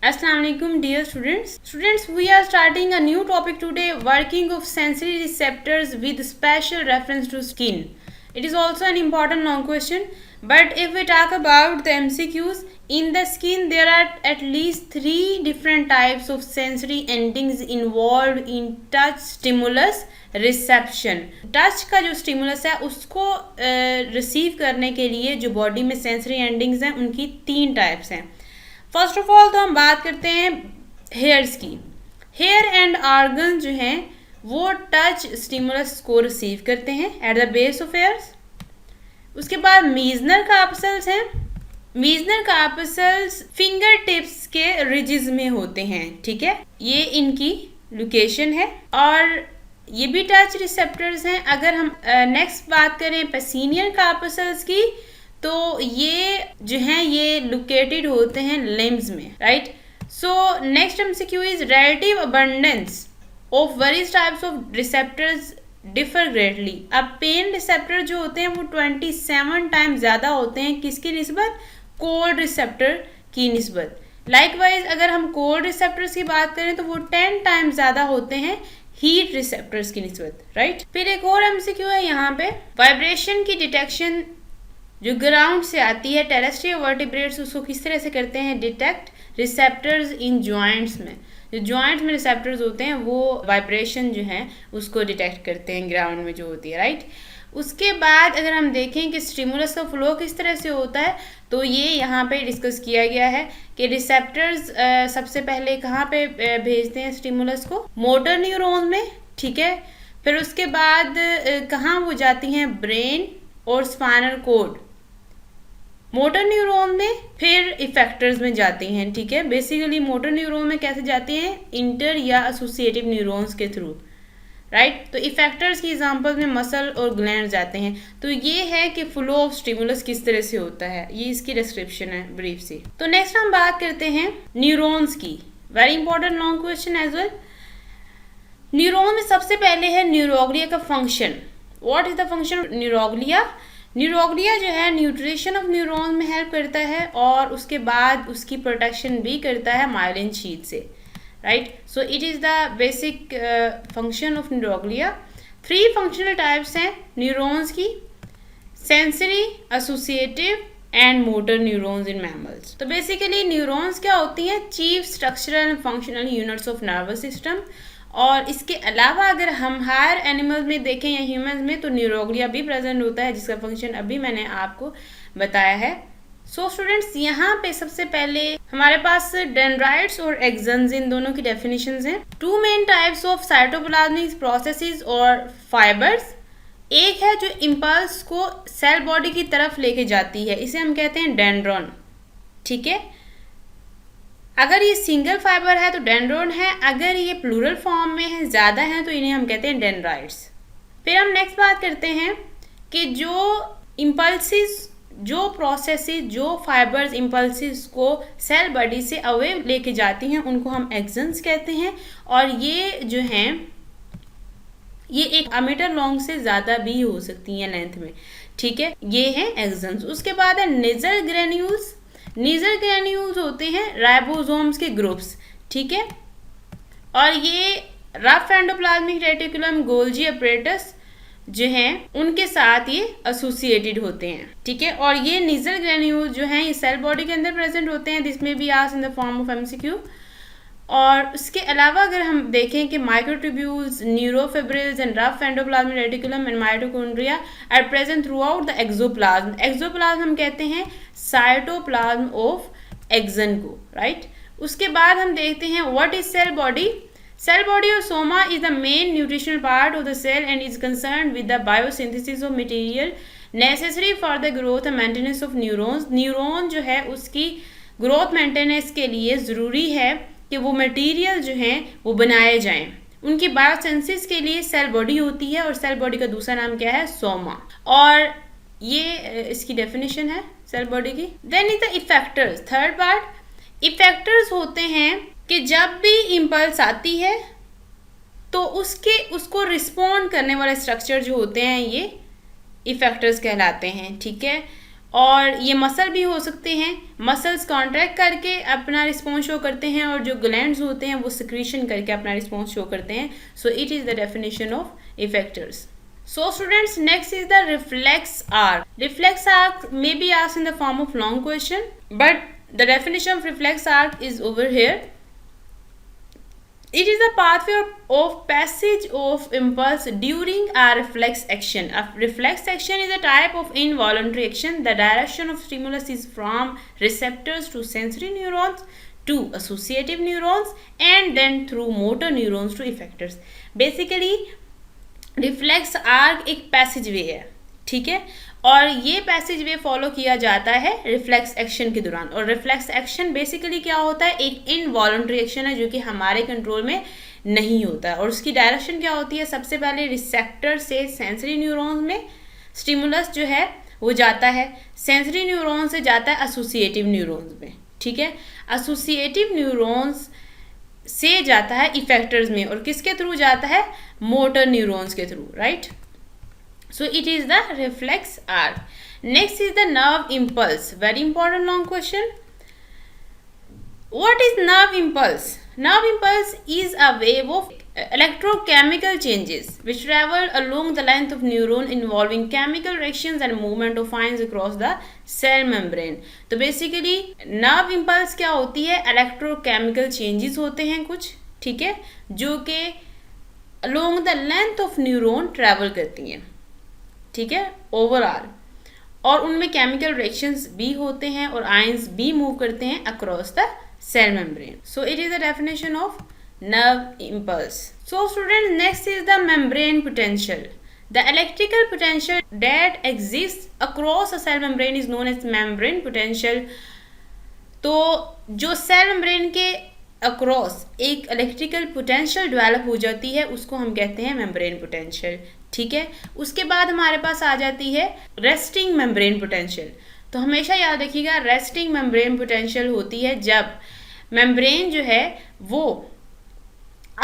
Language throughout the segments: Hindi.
Assalamualaikum dear students. Students, we are starting a new topic today, working of sensory receptors with special reference to skin. It is also an important long question, but if we talk about the MCQs, in the skin there are at least 3 different types of sensory endings involved in touch stimulus reception. Touch का जो स्टिमुलस है उसको रिसीव करने के लिए जो बॉडी में सेंसरी एंडिंग्स हैं उनकी 3 टाइप्स हैं. फर्स्ट ऑफ ऑल तो हम बात करते हैं हेयर्स की. हेयर एंड ऑर्गन जो हैं वो टच स्टिमुलस को रिसीव करते हैं at the base of hairs. उसके बाद मीजनर कार्पसेल्स हैं. मीजनर कार्पसेल्स फिंगर टिप्स के रिजेस में होते हैं. ठीक है, ये इनकी लोकेशन है और ये भी टच रिसेप्टर्स हैं. अगर हम नेक्स्ट बात करें पेसिनियर कार्पसेल्स की, तो ये जो हैं ये लोकेटेड होते हैं लिम्स में. Right. So next MCQ is relative abundance of various types of receptors differ greatly. अब पेन रिसेप्टर जो होते हैं वो 27 टाइम्स ज़्यादा होते हैं किसकी निस्बत? कोल्ड रिसेप्टर की निस्बत. लाइकवाइज अगर हम कोल्ड रिसेप्टर्स की बात करें तो वो 10 टाइम्स ज़्यादा होते हैं हीट रिसेप्टर्स की निस्बत. राइट. फिर एक और एमसीक्यू है यहाँ पे, वाइब्रेशन की डिटेक्शन जो ग्राउंड से आती है टेरेस्ट्रियल वर्टिब्रेट्स उसको किस तरह से करते हैं डिटेक्ट? रिसेप्टर्स इन जॉइंट्स में. जो जॉइंट्स में रिसेप्टर्स होते हैं वो वाइब्रेशन जो है उसको डिटेक्ट करते हैं ग्राउंड में जो होती है. राइट. उसके बाद अगर हम देखें कि स्टिमुलस का फ्लो किस तरह से होता है तो ये यहाँ पे डिस्कस किया गया है कि रिसेप्टर्स सबसे पहले कहाँ पे भेजते हैं स्टिमुलस को? मोटर न्यूरॉन में. ठीक है. फिर उसके बाद कहाँ वो जाती हैं? ब्रेन और स्पाइनल कॉर्ड. मोटर न्यूरॉन में फिर इफेक्टर्स में जाती हैं. ठीक है. बेसिकली मोटर न्यूरॉन में कैसे जाती हैं? इंटर या एसोसिएटिव न्यूरॉन्स के थ्रू. राइट. तो इफेक्टर्स की एग्जांपल में मसल और ग्लैंड जाते हैं. तो ये है कि फ्लो ऑफ स्टिमुलस किस तरह से होता है, ये इसकी डिस्क्रिप्शन है ब्रीफ सी. तो नेक्स्ट हम बात करते हैं न्यूरॉन्स की. Very important long question as well. Neuron में सबसे पहले है न्यूरोग्लिया का function. What is the function of neuroglia? Neuroglia जो है न्यूट्रिशन ऑफ न्यूरॉन में हेल्प करता है और उसके बाद उसकी प्रोटेक्शन भी करता है माइलिन शीट से. Right. So it is the basic function of neuroglia. 3 functional types हैं न्यूरॉन्स की, sensory, associative and motor neurons in mammals. तो बेसिकली न्यूरॉन्स क्या होती हैं? Chief structural and functional units of nervous system. और इसके अलावा अगर हम हायर एनिमल्स में देखें या ह्यूमंस में तो न्यूरोग्लिया भी प्रेजेंट होता है जिसका फंक्शन अभी मैंने आपको बताया है. सो स्टूडेंट्स, यहाँ पे सबसे पहले हमारे पास डेंड्राइट्स और एक्सन्स इन दोनों की डेफिनेशंस हैं. 2 main types of cytoplasmic processes और फाइबर्स. एक है जो इम्पल्स को सेल बॉडी की तरफ लेके जाती है, इसे हम कहते हैं डेंड्रॉन. ठीक है. अगर ये सिंगल फाइबर है तो डेंड्रोन है, अगर ये प्लूरल फॉर्म में है, ज़्यादा है, तो इन्हें हम कहते हैं डेंड्राइट्स. फिर हम नेक्स्ट बात करते हैं कि जो इम्पल्सिस, जो प्रोसेसेस, जो फाइबर्स इम्पल्सिस को सेल बॉडी से अवे लेके जाती हैं उनको हम एक्सन्स कहते हैं. और ये जो हैं ये 1 मीटर लॉन्ग से ज़्यादा भी हो सकती हैं लेंथ में. ठीक है. ये हैं एक्सन्स. उसके बाद है नेजल ग्रेन्यूल्स. नेजल ग्रेन्यूल्स होते हैं राइबोसोम्स के ग्रुप्स. ठीक है. और ये rough endoplasmic reticulum, Golgi apparatus जो हैं उनके साथ ये एसोसिएटेड होते हैं. ठीक है. और ये नेजल ग्रेन्यूल्स जो हैं ये सेल बॉडी के अंदर प्रेजेंट होते हैं. दिस में be asked in the form of MCQ. और उसके अलावा अगर हम देखें कि microtubules, न्यूरोफिब्रिल्स and rough endoplasmic reticulum and mitochondria are present through out the axoplasm. Axoplasm हम कहते हैं साइटोप्लाज्म ऑफ एक्सन को. राइट. उसके बाद हम देखते हैं what is cell body. Cell body और Soma is the main nutritional part of the cell and is concerned with the biosynthesis of material necessary for the growth and maintenance of neurons. Neuron जो है उसकी ग्रोथ मेंटेनेंस के लिए ज़रूरी है कि वो मटेरियल जो हैं वो बनाए जाएं. उनकी बायोसेंसिस के लिए सेल बॉडी होती है और सेल बॉडी का दूसरा नाम क्या है? सोमा. और ये इसकी डेफिनेशन है सेल बॉडी की. Then is the effectors. Third part, effectors होते हैं कि जब भी इम्पल्स आती है तो उसको रिस्पॉन्ड करने वाले स्ट्रक्चर जो होते हैं ये इफेक्टर्स कहलाते हैं. ठीक है. और ये मसल भी हो सकते हैं, मसल्स कॉन्ट्रैक्ट करके अपना रिस्पॉन्स शो करते हैं और जो ग्लैंड्स होते हैं वो सिक्रीशन करके अपना रिस्पॉन्स शो करते हैं. So it is the definition of effectors. So students, next is the reflex arc. Reflex arc may be asked in the form of long question, but the definition of reflex arc is over here. It is the pathway of passage of impulse during a reflex action. A reflex action is a type of involuntary action. The direction of stimulus is from receptors to sensory neurons to associative neurons and then through motor neurons to effectors. Basically reflex arc एक पैसेज वे है, ठीक है, और ये पैसेज वे फॉलो किया जाता है रिफ्लेक्स एक्शन के दौरान. और रिफ्लेक्स एक्शन बेसिकली क्या होता है, एक इनवॉलंटरी एक्शन है जो कि हमारे कंट्रोल में नहीं होता है. और उसकी डायरेक्शन क्या होती है, सबसे पहले रिसेप्टर से सेंसरी न्यूरॉन्स में स्टिमुलस जो है वो जाता है, सेंसरी न्यूरॉन से जाता है एसोसिएटिव न्यूरॉन्स में, ठीक है, एसोसिएटिव न्यूरॉन्स से जाता है इफेक्टर्स में, और किसके थ्रू जाता है, मोटर न्यूरॉन्स के through, right. So it is the reflex arc. Next is the nerve impulse. Very important long question. What is nerve impulse? Nerve impulse is a wave of electrochemical changes which travel along the length of neuron involving chemical reactions and movement of ions across the cell membrane. तो basically nerve impulse क्या होती है, electrochemical changes होते हैं कुछ, ठीक है, जो कि along the length of neuron travel करती हैं, ठीक है, overall, और उनमें chemical reactions भी होते हैं और ions भी move करते हैं across the cell membrane. So it is the definition of nerve impulse. So students, next is the membrane potential. The electrical potential that exists across a cell membrane is known as membrane potential. तो जो सेल मेम्ब्रेन के अक्रॉस एक इलेक्ट्रिकल पोटेंशियल डेवलप हो जाती है उसको हम कहते हैं मेम्ब्रेन पोटेंशियल, ठीक है. उसके बाद हमारे पास आ जाती है रेस्टिंग मेम्ब्रेन पोटेंशियल. तो हमेशा याद रखिएगा रेस्टिंग मेम्ब्रेन पोटेंशियल होती है जब मेम्ब्रेन जो है वो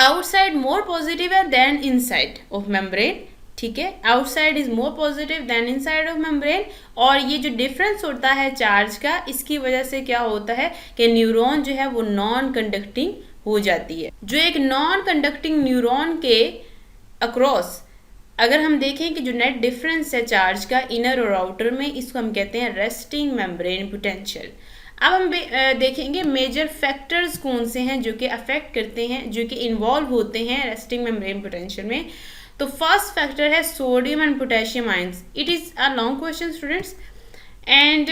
आउटसाइड मोर पॉजिटिव है देन इनसाइड ऑफ मेम्ब्रेन, ठीक है, outside is more positive than inside of membrane. और ये जो डिफरेंस होता है चार्ज का, इसकी वजह से क्या होता है कि न्यूरॉन जो है वो नॉन कंडक्टिंग हो जाती है. जो एक नॉन कंडक्टिंग न्यूरॉन के अक्रॉस अगर हम देखें कि जो नेट डिफरेंस है चार्ज का इनर और आउटर में, इसको हम कहते हैं रेस्टिंग मेम्ब्रेन पोटेंशियल. अब हम देखेंगे मेजर फैक्टर्स कौन से हैं जो कि अफेक्ट करते हैं, जो कि इन्वॉल्व होते हैं रेस्टिंग मेम्ब्रेन पोटेंशियल में. तो फर्स्ट फैक्टर है sodium and potassium ions. It is a long question students, and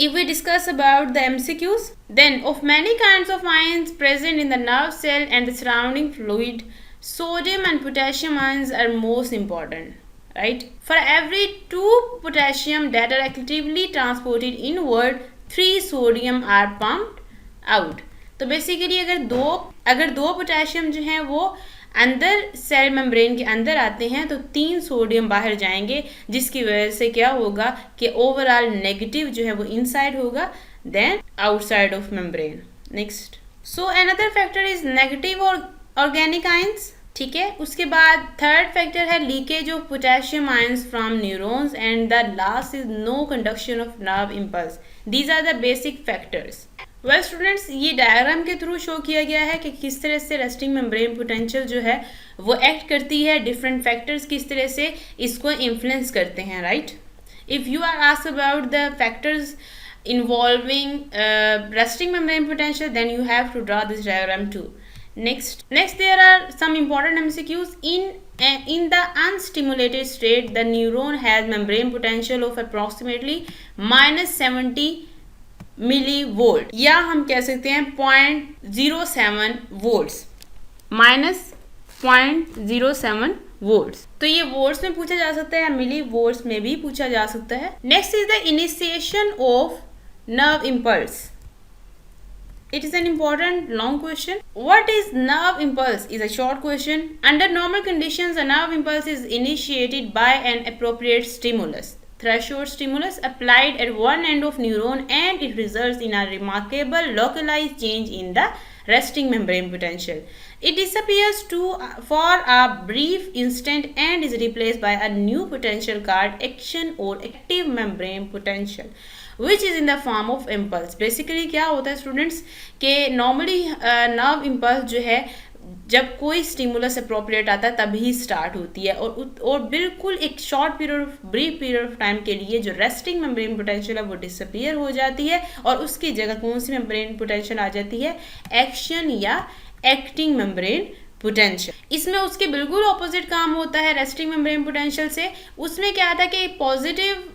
if we discuss about the MCQs, then of many kinds of ions present in the nerve cell and the surrounding fluid, sodium and potassium ions are most important, right? For every 2 potassium that are actively transported inward, 3 sodium are pumped out. तो बेसिकली अगर दो पोटेशियम जो हैं वो अंदर सेल मेम्ब्रेन के अंदर आते हैं तो 3 सोडियम बाहर जाएंगे, जिसकी वजह से क्या होगा कि ओवरऑल नेगेटिव जो है वो इनसाइड होगा than outside of membrane. Next, so another factor is negative और ऑर्गेनिक आयंस, ठीक है. उसके बाद थर्ड फैक्टर है leakage of potassium ions from neurons and the last is no conduction of nerve impulse. These are the basic factors. Well students, ये डायग्राम के थ्रू शो किया गया है कि किस तरह से रेस्टिंग मेम्ब्रेन पोटेंशियल जो है वो एक्ट करती है, डिफरेंट फैक्टर्स किस तरह से इसको इन्फ्लुएंस करते हैं, right. If you are asked about the factors involving resting membrane potential, then you have to draw this diagram too. Next there are some important MCQs. In the unstimulated state, the neuron has membrane potential of approximately -70 millivolt, या हम कह सकते हैं 0.07 volts, -0.07 volts. तो ये वोल्ट्स में पूछा जा सकता है, मिली वोल्ट्स में भी पूछा जा सकता है. Next is the initiation of nerve impulse. It is an important long question. What is nerve impulse is a short question. Under normal conditions, a nerve impulse is initiated by an appropriate stimulus, threshold stimulus applied at one end of neuron, and it results in a remarkable localized change in the resting membrane potential. It disappears for a brief instant and is replaced by a new potential called action or active membrane potential, which is in the form of impulse. Basically क्या होता है स्टूडेंट्स के नॉर्मली नर्व इम्पल्स जो है जब कोई स्टिमुलस अप्रोप्रिएट आता है तभी स्टार्ट होती है और बिल्कुल एक short period brief period of time के लिए जो रेस्टिंग मेम्ब्रेन पोटेंशियल है वो डिसअपियर हो जाती है और उसकी जगह कौन सी मेम्ब्रेन पोटेंशियल आ जाती है, एक्शन या एक्टिंग मेम्ब्रेन पोटेंशियल। इसमें उसके बिल्कुल ऑपोजिट काम होता है रेस्टिंग मेम्ब्रेन पोटेंशियल से। उसमें क्या आता है कि पॉजिटिव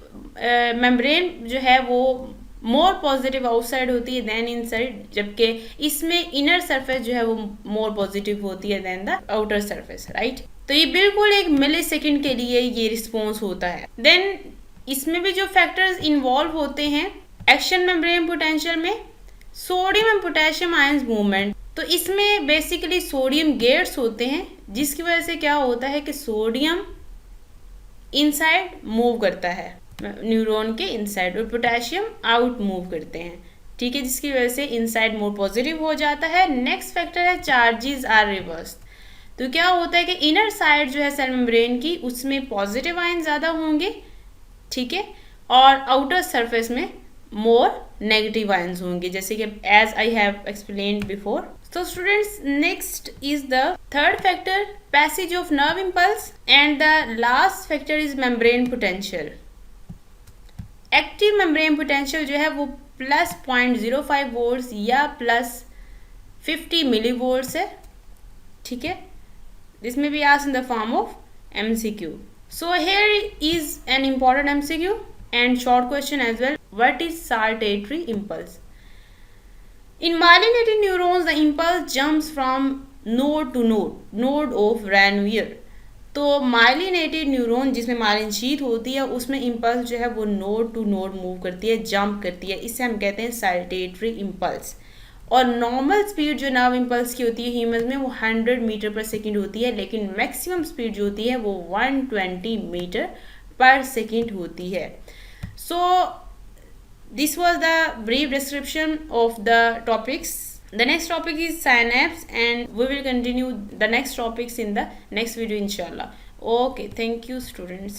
मेम्ब्रेन जो है वो मोर पॉजिटिव आउटसाइड होती है देन इनसाइड, जबकि इसमें इनर सरफेस जो है वो मोर पॉजिटिव होती है than the outer surface, right. तो ये बिल्कुल एक मिली सेकेंड के लिए ये रिस्पॉन्स होता है। देन इसमें भी जो फैक्टर्स इन्वॉल्व होते हैं एक्शन मेम्ब्रेन पोटेंशियल में, sodium and potassium ions movement. तो इसमें बेसिकली सोडियम गेट्स होते हैं जिसकी वजह से क्या होता है कि सोडियम इनसाइड मूव करता है न्यूरॉन के इनसाइड और पोटेशियम आउट मूव करते हैं, ठीक है, जिसकी वजह से इनसाइड मोर पॉजिटिव हो जाता है। नेक्स्ट फैक्टर है चार्जेस आर रिवर्स। तो क्या होता है कि इनर साइड जो है सेल मेम्ब्रेन की उसमें पॉजिटिव आयन ज़्यादा होंगे, ठीक है, और आउटर सरफेस में मोर नेगेटिव आयंस होंगे, जैसे कि as I have explained before. So students, next is the third factor, passage of nerve impulse, and the last factor is membrane potential. Active membrane potential जो है वो प्लस 0.05 वोल्ट्स या प्लस 50 मिली वोल्ट्स है, ठीक है। दिस में be asked in the form of MCQ. So here is an important MCQ and short question as well. What is saltatory impulse? In myelinated neurons, the impulse jumps from node to node of Ranvier. तो माइलिनेटेड न्यूरॉन जिसमें माइलिन शीथ होती है उसमें इम्पल्स जो है वो नोड टू नोड मूव करती है, जंप करती है, इससे हम कहते हैं साल्टेटरी इम्पल्स। और नॉर्मल स्पीड जो नर्व इम्पल्स की होती है ह्यूमंस में वो 100 मीटर पर सेकेंड होती है, लेकिन मैक्सिमम स्पीड जो होती है वो 120 मीटर पर सेकेंड होती है। सो this was the brief description of the topics. The next topic is synapse and we will continue the next topics in the next video inshallah. Okay, thank you students.